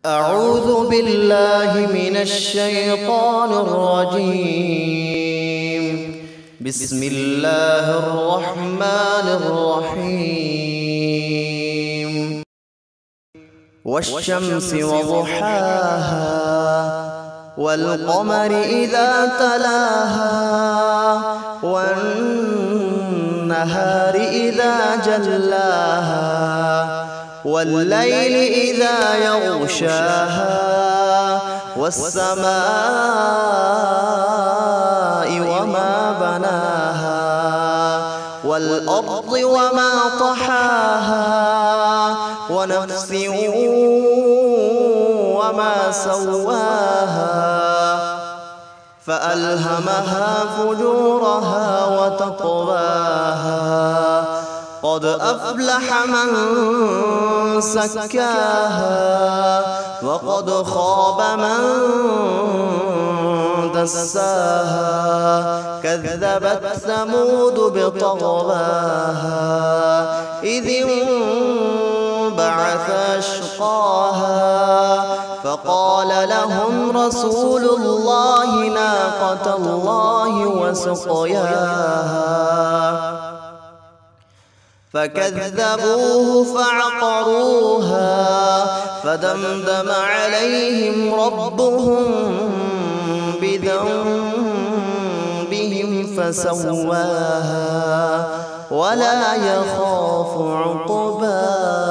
أعوذ بالله من الشيطان الرجيم. بسم الله الرحمن الرحيم. والشمس وضحاها والقمر إذا تلاها والنهار إذا جلاها والليل إذا يغشاها والسماء وما بناها والأرض وما طحاها ونفس وما سواها فألهمها فجورها وتقواها قد أفلح من زكاها وقد خاب من دساها كذبت ثمود بطغواها إذ انبعث أشقاها فقال لهم رسول الله ناقة الله وسقياها فكذبوه فعقروها فدمدم عليهم ربهم بذنبهم فسواها ولا يخاف عقباها.